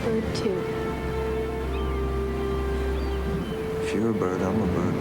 bird too. If you're a bird, I'm a bird.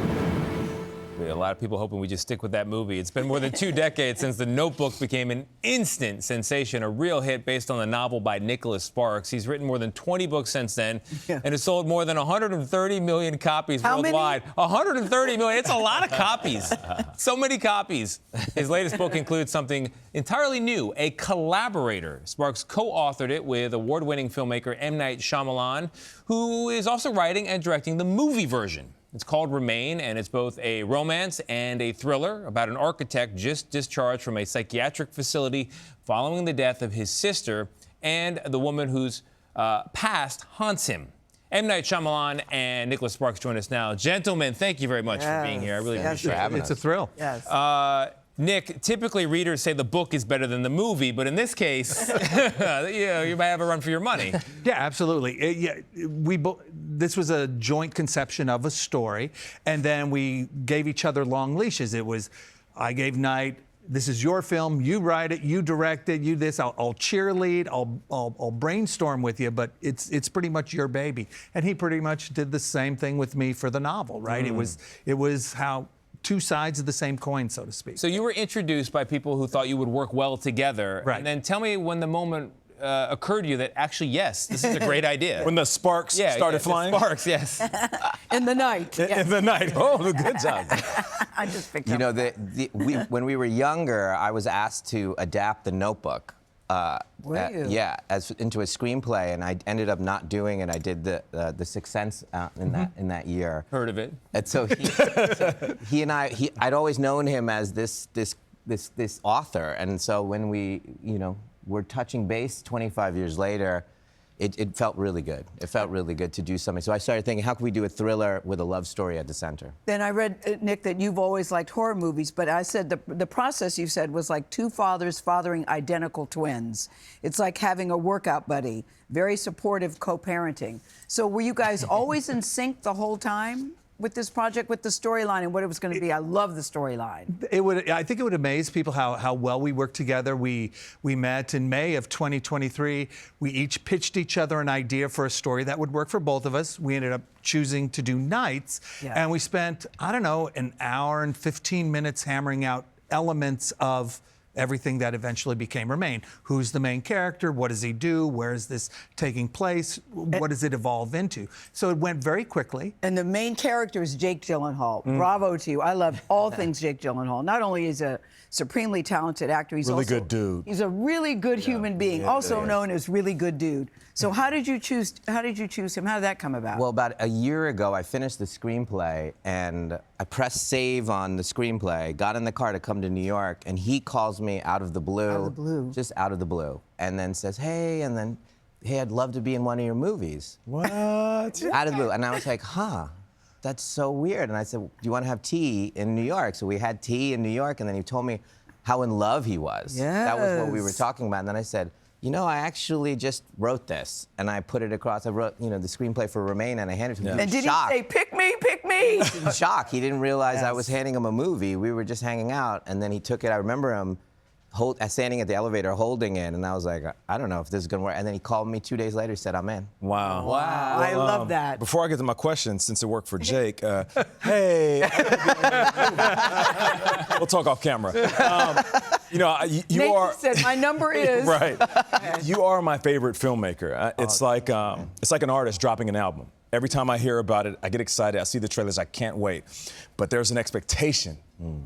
A lot of people hoping we just stick with that movie. It's been more than 2 decades since The Notebook became an instant sensation, a real hit based on the novel by Nicholas Sparks. He's written more than 20 books since then and has sold more than 130 million copies worldwide. 130 million. It's a lot of copies. So many copies. His latest book includes something entirely new, a collaborator. Sparks co-authored it with award-winning filmmaker M. Night Shyamalan, who is also writing and directing the movie version. It's called Remain, and it's both a romance and a thriller about an architect just discharged from a psychiatric facility following the death of his sister and the woman whose past haunts him. M. Night Shyamalan and Nicholas Sparks join us now. Gentlemen, thank you very much for being here. I really appreciate it. It's a thrill. Yes. Nick, typically readers say the book is better than the movie, but in this case, you might have a run for your money. Yeah, absolutely. This was a joint conception of a story, and then we gave each other long leashes. It was, I gave Night, this is your film, you write it, you direct it, you this, I'll cheerlead, I'll brainstorm with you, but it's pretty much your baby. And he pretty much did the same thing with me for the novel, right? It was how two sides of the same coin, so to speak. So you were introduced by people who thought you would work well together. Right. And then tell me when the moment occurred to you that actually, yes, this is a great idea. When the sparks started flying? The sparks, yes. In the night. Yes. In the night. Oh, good job. I just picked You up. know, when we were younger, I was asked to adapt The Notebook. Were you? Yeah, into a screenplay, and I ended up not doing it. I did the Sixth Sense in that year. Heard of it. And so he and I'd always known him as this author, and so when we were touching base 25 years later, it felt really good. It felt really good to do something. So I started thinking, how can we do a thriller with a love story at the center? Then I read, Nick, that you've always liked horror movies, but I said the process you said was like two fathers fathering identical twins. It's like having a workout buddy, very supportive co-parenting. So were you guys always in sync the whole time with this project, with the storyline and what it was going to be? I love the storyline. I think it would amaze people how well we work together. We met in May of 2023. We each pitched each other an idea for a story that would work for both of us. We ended up choosing to do Nights, and we spent, I don't know, an hour and 15 minutes hammering out elements of everything that eventually became Remain. Who's the main character? What does he do? Where is this taking place? What does it evolve into? So it went very quickly. And the main character is Jake Gyllenhaal. Bravo to you. I love all things Jake Gyllenhaal. Not only is a supremely talented actor, he's really also good dude. He's a really good human being, also known as really good dude. So how did you choose him? How did that come about? Well, about a year ago, I finished the screenplay, and I pressed save on the screenplay, got in the car to come to New York, and he calls me out of the blue. Out of the blue. Just out of the blue. And then says, hey, I'd love to be in one of your movies. What? Out of the blue. And I was like, huh, that's so weird. And I said, do you want to have tea in New York? So we had tea in New York, and then he told me how in love he was. Yes. That was what we were talking about. And then I said, I actually just wrote this, and I put it across. I wrote, the screenplay for Remain, and I handed it to him. And did he say, pick me, pick me? In shock. He didn't realize I was handing him a movie. We were just hanging out, and then he took it. I remember him standing at the elevator holding it, and I was like, I don't know if this is going to work. And then he called me 2 days later, said, I'm in. Wow. Wow. I love that. Before I get to my question, since it worked for Jake, hey. We'll talk off camera. You Nate are. said, my number is. Right. You are my favorite filmmaker. It's like an artist dropping an album. Every time I hear about it, I get excited. I see the trailers. I can't wait. But there's an expectation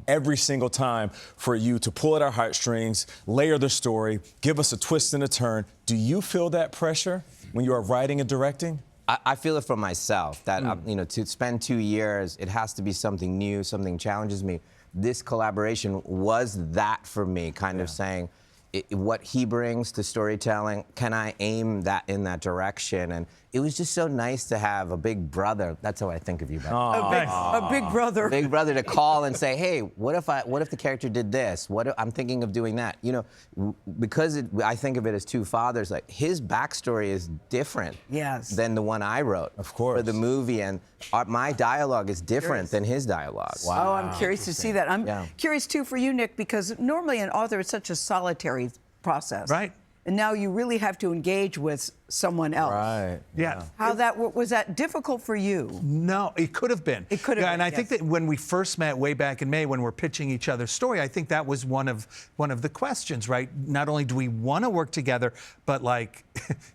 every single time for you to pull at our heartstrings, layer the story, give us a twist and a turn. Do you feel that pressure when you are writing and directing? I feel it from myself that, to spend 2 years, it has to be something new, something challenges me. This collaboration was that for me, kind of saying, what he brings to storytelling, can I aim that in that direction? And it was just so nice to have a big brother. That's how I think of you, brother. A big brother. Big brother to call and say, hey, what if the character did this? I'm thinking of doing that. Because I think of it as two fathers, like his backstory is different than the one I wrote for the movie, and my dialogue is different than his dialogue. Wow. Oh, I'm curious to see that. I'm curious too for you, Nick, because normally an author is such a solitary process. Right. and now you really have to engage with someone else. Right. Yeah. How was that difficult for you? No, it could have been. It could have yeah, been, and I think yes. that when we first met way back in May, when we're pitching each other's story, I think that was one of the questions, right? Not only do we want to work together, but like,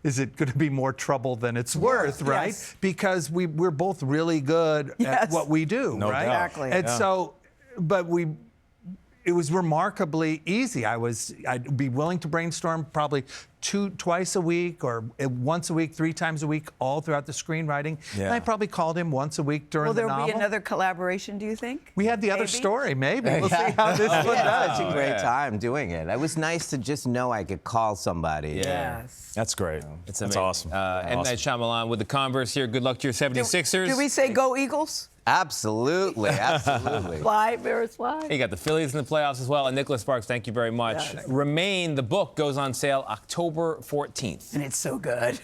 is it going to be more trouble than it's worth, right? Yes. Because we're both really good at Yes. what we do, No right? doubt. Exactly. And so, but it was remarkably easy. I'd be willing to brainstorm probably twice a week or once a week, 3 times a week, all throughout the screenwriting. Yeah. And I probably called him once a week during Will the there novel. be another collaboration, do you think? We had the other Maybe? story, maybe. We'll see how this one does. Such a great time doing it. It was nice to just know I could call somebody. Yes. That's great. It's That's amazing. awesome. M. Night Shyamalan with the Converse here. Good luck to your 76ers. Do we say go Eagles? Absolutely, absolutely. Fly, Bears, fly. You got the Phillies in the playoffs as well. And Nicholas Sparks, thank you very much. Yes. Remain, the book goes on sale October 14th. And it's so good.